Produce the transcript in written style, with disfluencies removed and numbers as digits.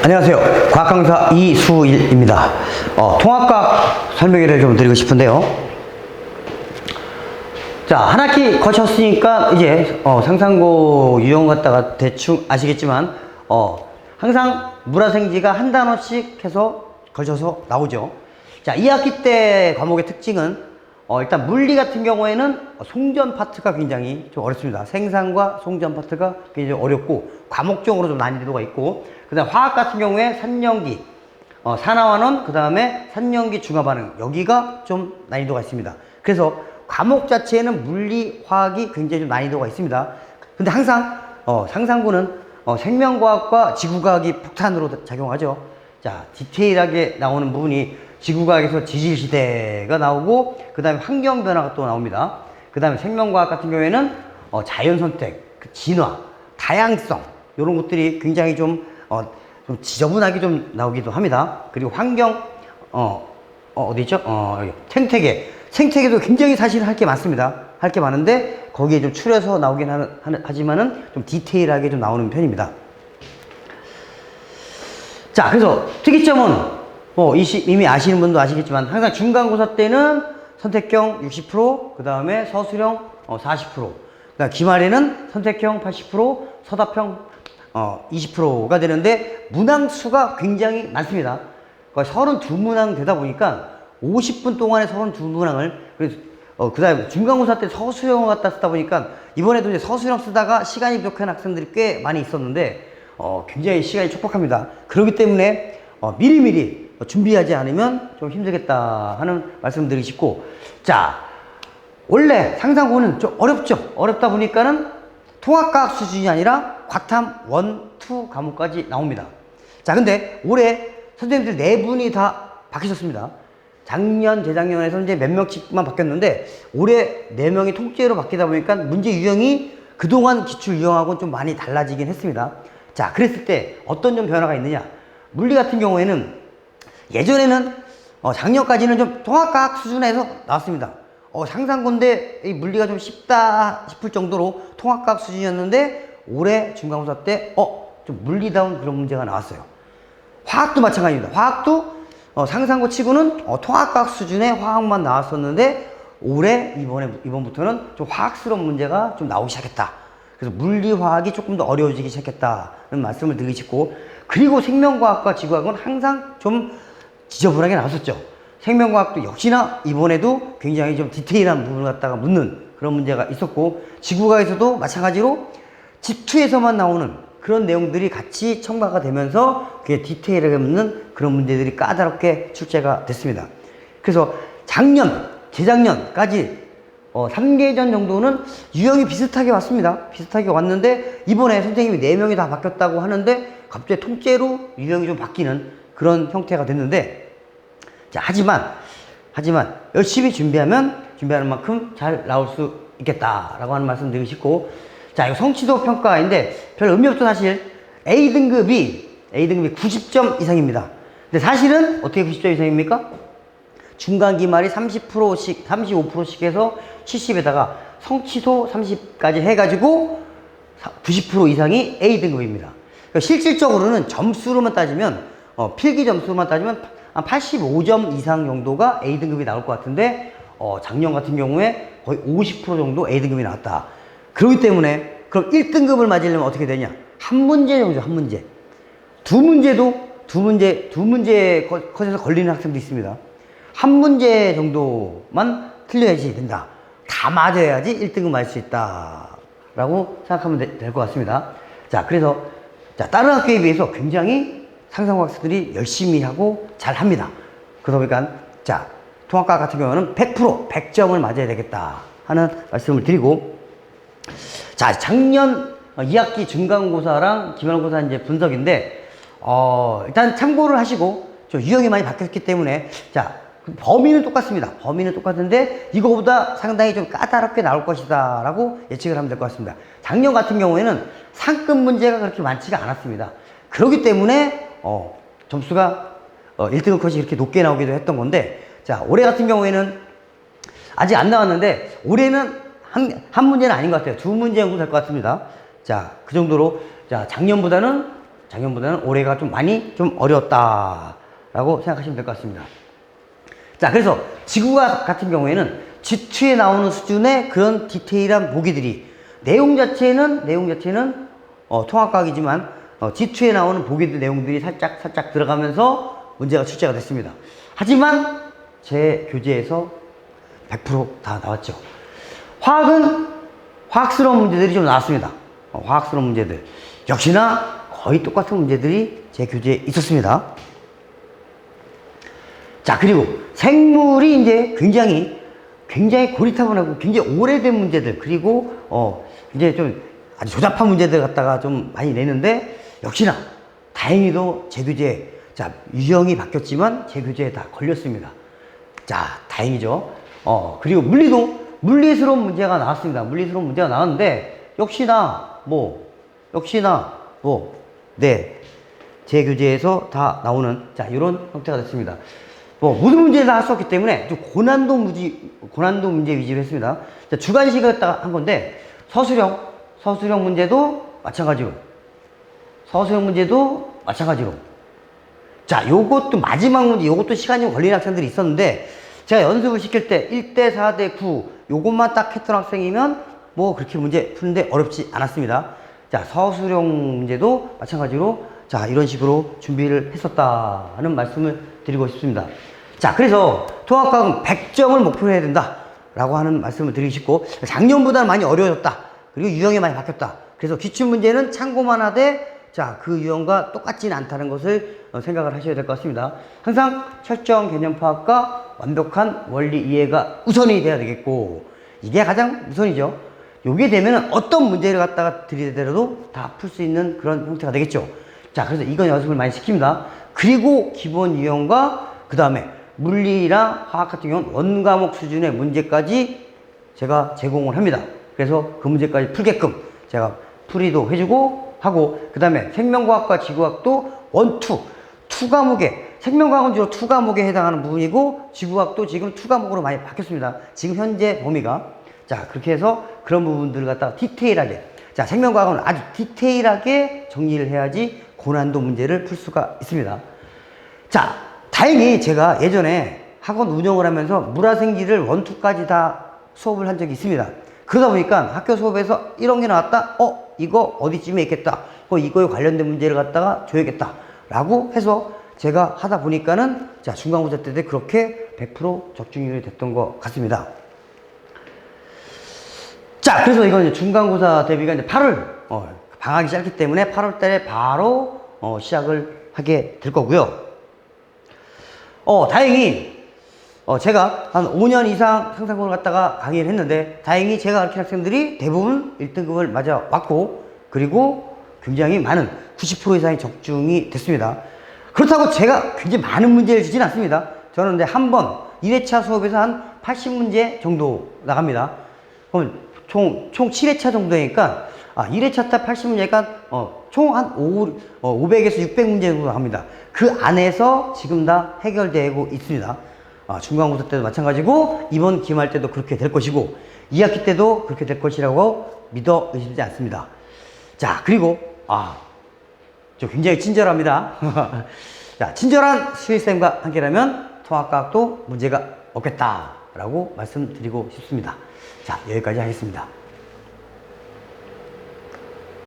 안녕하세요. 과학강사 이수일입니다. 통합과학 설명회를 좀 드리고 싶은데요. 자, 한 학기 거쳤으니까 이제 상상고 유형 갖다가 대충 아시겠지만 항상 물화생지가 한 단어씩 해서 걸쳐서 나오죠. 자, 2학기 때 과목의 특징은 일단 물리 같은 경우에는 송전 파트가 굉장히 좀 어렵습니다. 생산과 송전 파트가 굉장히 어렵고 과목적으로 좀 난이도가 있고, 그 다음 화학 같은 경우에 산연기, 산화환원, 그 다음에 산연기 중화반응, 여기가 좀 난이도가 있습니다. 그래서 과목 자체에는 물리, 화학이 굉장히 좀 난이도가 있습니다. 근데 항상 상상고는 생명과학과 지구과학이 폭탄으로 작용하죠. 자, 디테일하게 나오는 부분이 지구과학에서 지질시대가 나오고, 그 다음에 환경변화가 또 나옵니다. 그 다음에 생명과학 같은 경우에는 자연선택, 진화, 다양성, 이런 것들이 굉장히 좀 지저분하게 좀 나오기도 합니다. 그리고 환경, 어디 있죠? 여기. 생태계도 굉장히 사실 할 게 많습니다. 할 게 많은데 거기에 좀 추려서 나오긴 하지만은 좀 디테일하게 좀 나오는 편입니다. 자, 그래서 특이점은 이미 아시는 분도 아시겠지만 항상 중간고사 때는 선택형 60%, 그 다음에 서술형 40%, 그다음 기말에는 선택형 80%, 서답형 20%가 되는데 문항수가 굉장히 많습니다. 거의 32문항 되다 보니까 50분 동안에 32문항을, 그 다음에 중간고사 때 서술형을 갖다 쓰다 보니까 이번에도 이제 서술형 쓰다가 시간이 부족한 학생들이 꽤 많이 있었는데 굉장히 시간이 촉박합니다. 그렇기 때문에 미리미리 준비하지 않으면 좀 힘들겠다 하는 말씀 드리고 싶고, 자, 원래 상상고는 좀 어렵죠. 어렵다 보니까는 통합과학 수준이 아니라 과탐 1, 2 과목까지 나옵니다. 자, 근데 올해 선생님들 4분이 다 바뀌셨습니다. 작년, 재작년에서 이제 몇 명씩만 바뀌었는데 올해 4명이 통째로 바뀌다 보니까 문제 유형이 그동안 기출 유형하고는 좀 많이 달라지긴 했습니다. 자, 그랬을 때 어떤 좀 변화가 있느냐. 물리 같은 경우에는 예전에는 작년까지는 좀 통합과학 수준에서 나왔습니다. 상상고인데 이 물리가 좀 쉽다 싶을 정도로 통합과학 수준이었는데 올해 중간고사 때 좀 물리다운 그런 문제가 나왔어요. 화학도 마찬가지입니다. 화학도 상상고 치고는 통합과학 수준의 화학만 나왔었는데 올해 이번부터는 좀 화학스러운 문제가 좀 나오기 시작했다. 그래서 물리, 화학이 조금 더 어려워지기 시작했다는 말씀을 드리고 싶고, 그리고 생명과학과 지구과학은 항상 좀 지저분하게 나왔었죠. 생명과학도 역시나 이번에도 굉장히 좀 디테일한 부분을 갖다가 묻는 그런 문제가 있었고, 지구과학에서도 마찬가지로 집투에서만 나오는 그런 내용들이 같이 첨가가 되면서 그게 디테일하게 묻는 그런 문제들이 까다롭게 출제가 됐습니다. 그래서 재작년까지 3개전 정도는 유형이 비슷하게 왔습니다. 비슷하게 왔는데 이번에 선생님이 4명이 다 바뀌었다고 하는데 갑자기 통째로 유형이 좀 바뀌는 그런 형태가 됐는데, 자, 하지만 열심히 준비하는 만큼 잘 나올 수 있겠다라고 하는 말씀 드리고 싶고, 자, 이거 성취도 평가인데 별 의미 없죠. 사실 A등급이 90점 이상입니다. 근데 사실은 어떻게 90점 이상입니까? 중간 기말이 30%씩 35%씩 해서 70에다가 성취도 30까지 해가지고 90% 이상이 A등급입니다. 그러니까 실질적으로는 점수로만 따지면 필기 점수만 따지면 한 85점 이상 정도가 A등급이 나올 것 같은데 작년 같은 경우에 거의 50% 정도 A등급이 나왔다. 그렇기 때문에 그럼 1등급을 맞으려면 어떻게 되냐? 한 문제 정도, 한 문제. 두 문제 컷에서 걸리는 학생도 있습니다. 한 문제 정도만 틀려야지 된다. 다 맞아야지 1등급 맞을 수 있다. 라고 생각하면 될 것 같습니다. 자, 그래서 다른 학교에 비해서 굉장히 상상고 학생들이 열심히 하고 잘 합니다. 그러다 보니까 통합과학 같은 경우는 100점을 맞아야 되겠다 하는 말씀을 드리고, 자, 작년 2학기 중간고사랑 기말고사 이제 분석인데 일단 참고를 하시고, 좀 유형이 많이 바뀌었기 때문에 범위는 똑같습니다. 범위는 똑같은데 이거보다 상당히 좀 까다롭게 나올 것이다 라고 예측을 하면 될 것 같습니다. 작년 같은 경우에는 상급 문제가 그렇게 많지가 않았습니다. 그렇기 때문에 점수가 1등급 컷이 이렇게 높게 나오기도 했던 건데, 자, 올해 같은 경우에는 아직 안 나왔는데 올해는 한 문제는 아닌 것 같아요. 2문제 정도 될 것 같습니다. 자, 그 정도로 작년보다는 작년보다는 올해가 좀 많이 좀 어려웠다라고 생각하시면 될 것 같습니다. 자, 그래서 지구과학 같은 경우에는 G2에 나오는 수준의 그런 디테일한 보기들이 내용 자체는 통합과학이지만 G2에 나오는 보기들 내용들이 살짝 들어가면서 문제가 출제가 됐습니다. 하지만 제 교재에서 100% 나왔죠. 화학은 화학스러운 문제들이 좀 나왔습니다. 화학스러운 문제들. 역시나 거의 똑같은 문제들이 제 교재에 있었습니다. 자, 그리고 생물이 이제 굉장히 고리타분하고 굉장히 오래된 문제들, 그리고 이제 좀 아주 조잡한 문제들 갖다가 좀 많이 내는데, 역시나 다행히도 제 교재에, 자, 유형이 바뀌었지만 제 교재에 다 걸렸습니다. 자, 다행이죠. 그리고 물리스러운 문제가 나왔습니다. 물리스러운 문제가 나왔는데, 네, 제 교재에서 다 나오는, 자, 이런 형태가 됐습니다. 모든 문제를 다 할 수 없기 때문에 좀 고난도 문제 위주로 했습니다. 자, 주관식을 갖다가 한 건데, 서술형 문제도 마찬가지로. 자, 요것도 마지막 문제, 요것도 시간이 걸리는 학생들이 있었는데, 제가 연습을 시킬 때 1대 4대 9, 요것만 딱 했던 학생이면 뭐 그렇게 문제 푸는데 어렵지 않았습니다. 자, 서술형 문제도 마찬가지로, 자, 이런 식으로 준비를 했었다는 말씀을 드리고 싶습니다. 자, 그래서 통합과학은 100점을 목표로 해야 된다 라고 하는 말씀을 드리고 싶고, 작년보다는 많이 어려워졌다, 그리고 유형이 많이 바뀌었다, 그래서 기출문제는 참고만 하되, 자, 그 유형과 똑같지는 않다는 것을 생각을 하셔야 될 것 같습니다. 항상 철저한 개념 파악과 완벽한 원리 이해가 우선이 돼야 되겠고, 이게 가장 우선이죠. 요게 되면 어떤 문제를 갖다가 들이대더라도 다 풀 수 있는 그런 형태가 되겠죠. 자, 그래서 이건 연습을 많이 시킵니다. 그리고 기본 유형과 그 다음에 물리나 화학 같은 경우는 원과목 수준의 문제까지 제가 제공을 합니다. 그래서 그 문제까지 풀게끔 제가 풀이도 해주고 하고, 그 다음에 생명과학과 지구과학도 2 과목에, 생명과학은 주로 2 과목에 해당하는 부분이고, 지구과학도 지금 2 과목으로 많이 바뀌었습니다. 지금 현재 범위가. 자, 그렇게 해서 그런 부분들을 갖다가 디테일하게, 자, 생명과학은 아주 디테일하게 정리를 해야지 고난도 문제를 풀 수가 있습니다. 자, 다행히 제가 예전에 학원 운영을 하면서 물화생지를 1, 2까지 다 수업을 한 적이 있습니다. 그러다 보니까 학교 수업에서 이런 게 나왔다? 이거 어디쯤에 있겠다. 이거에 관련된 문제를 갖다가 줘야겠다. 라고 해서 제가 하다 보니까는, 자, 중간고사 때 그렇게 100% 적중률이 됐던 것 같습니다. 자, 그래서 이건 이제 중간고사 대비가 이제 8월, 방학이 짧기 때문에 8월 달에 바로, 시작을 하게 될 거고요. 다행히, 제가 한 5년 이상 상상공을 갖다가 강의를 했는데, 다행히 제가 가르친 학생들이 대부분 1등급을 맞아 왔고, 그리고 굉장히 많은 90% 이상의 적중이 됐습니다. 그렇다고 제가 굉장히 많은 문제를 주진 않습니다. 저는 이제 한 번 1회차 수업에서 한 80문제 정도 나갑니다. 그럼 총 7회차 정도니까, 1회차 때 80문제니까, 총 한 500에서 600문제 정도 나갑니다. 그 안에서 지금 다 해결되고 있습니다. 중간고사 때도 마찬가지고, 이번 기말 때도 그렇게 될 것이고, 2학기 때도 그렇게 될 것이라고 믿어 의심하지 않습니다. 자, 그리고, 저 굉장히 친절합니다. 자, 친절한 수의쌤과 함께라면 통합과학도 문제가 없겠다라고 말씀드리고 싶습니다. 자, 여기까지 하겠습니다.